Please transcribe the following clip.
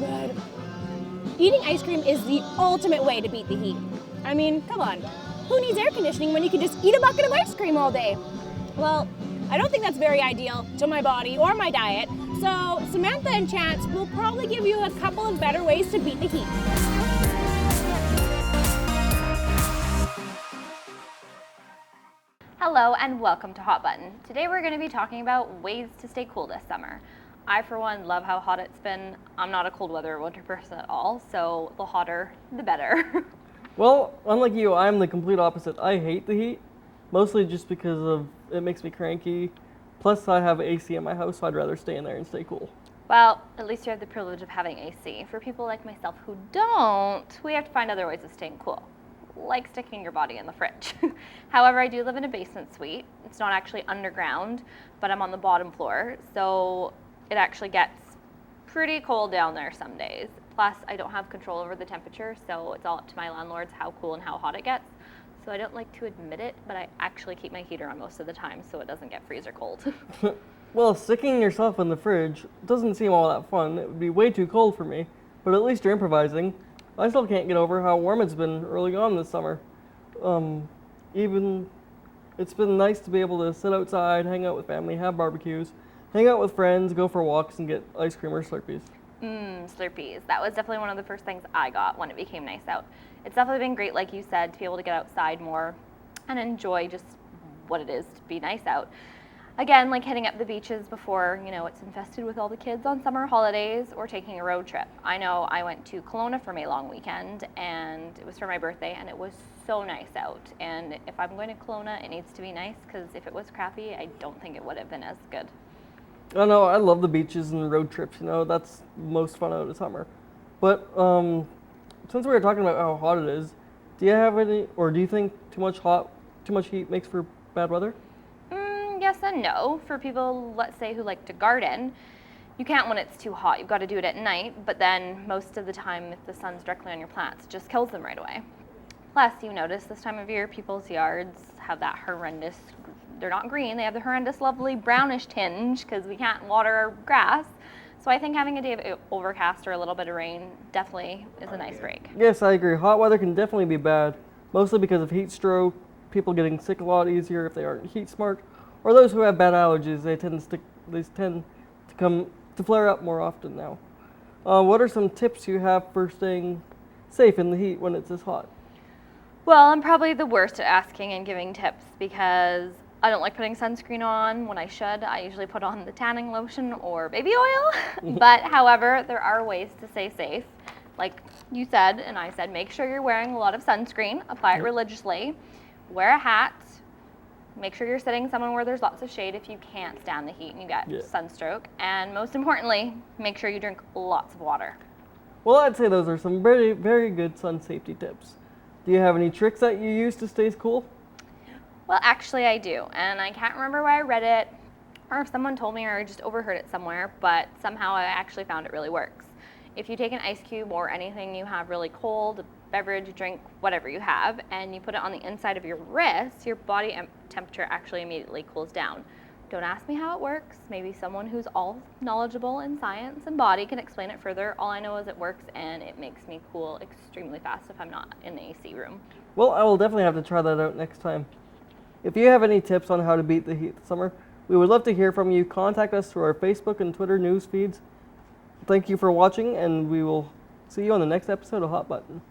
good. Eating ice cream is the ultimate way to beat the heat. I mean, come on. Who needs air conditioning when you can just eat a bucket of ice cream all day? Well, I don't think that's very ideal to my body or my diet, so Samantha and Chance will probably give you a couple of better ways to beat the heat. Hello and welcome to Hot Button. Today we're going to be talking about ways to stay cool this summer. I, for one, love how hot it's been. I'm not a cold weather or winter person at all, so the hotter, the better. Well, unlike you, I'm the complete opposite. I hate the heat, mostly just because of it makes me cranky. Plus, I have AC in my house, so I'd rather stay in there and stay cool. Well, at least you have the privilege of having AC. For people like myself who don't, we have to find other ways of staying cool, like sticking your body in the fridge. However, I do live in a basement suite. It's not actually underground, but I'm on the bottom floor, so it actually gets pretty cold down there some days. Plus, I don't have control over the temperature, so it's all up to my landlords how cool and how hot it gets. So I don't like to admit it, but I actually keep my heater on most of the time so it doesn't get freezer cold. Well, sticking yourself in the fridge doesn't seem all that fun. It would be way too cold for me, but at least you're improvising. I still can't get over how warm it's been early on this summer. It's been nice to be able to sit outside, hang out with family, have barbecues, hang out with friends, go for walks, and get ice cream or Slurpees. Slurpees. That was definitely one of the first things I got when it became nice out. It's definitely been great, like you said, to be able to get outside more and enjoy just what it is to be nice out. Again, like hitting up the beaches before, it's infested with all the kids on summer holidays, or taking a road trip. I know I went to Kelowna for my long weekend, and it was for my birthday, and it was so nice out. And if I'm going to Kelowna, it needs to be nice, because if it was crappy, I don't think it would have been as good. I know, I love the beaches and road trips, that's the most fun out of summer. But since we were talking about how hot it is, do you have any, or do you think too much heat makes for bad weather? Yes and no. For people, let's say, who like to garden, you can't when it's too hot. You've got to do it at night, but then most of the time, if the sun's directly on your plants, it just kills them right away. Plus, you notice this time of year, people's yards have that horrendous, they're not green, they have the horrendous, lovely brownish tinge because we can't water our grass. So I think having a day of overcast or a little bit of rain definitely is a nice break. Yes, I agree. Hot weather can definitely be bad, mostly because of heat stroke, people getting sick a lot easier if they aren't heat smart, or those who have bad allergies, they tend to flare up more often now. What are some tips you have for staying safe in the heat when it's this hot? Well, I'm probably the worst at asking and giving tips because I don't like putting sunscreen on when I should. I usually put on the tanning lotion or baby oil. But however, there are ways to stay safe. Like you said, and I said, make sure you're wearing a lot of sunscreen, apply it religiously, wear a hat, make sure you're sitting somewhere where there's lots of shade if you can't stand the heat and you get sunstroke. And most importantly, make sure you drink lots of water. Well, I'd say those are some very, very good sun safety tips. Do you have any tricks that you use to stay cool? Well, actually I do, and I can't remember where I read it or if someone told me or I just overheard it somewhere, but somehow I actually found it really works. If you take an ice cube or anything you have really cold, a beverage, a drink, whatever you have, and you put it on the inside of your wrist, your body temperature actually immediately cools down. Don't ask me how it works. Maybe someone who's all knowledgeable in science and body can explain it further. All I know is it works and it makes me cool extremely fast if I'm not in the AC room. Well, I will definitely have to try that out next time. If you have any tips on how to beat the heat this summer, we would love to hear from you. Contact us through our Facebook and Twitter news feeds. Thank you for watching, and we will see you on the next episode of Hot Button.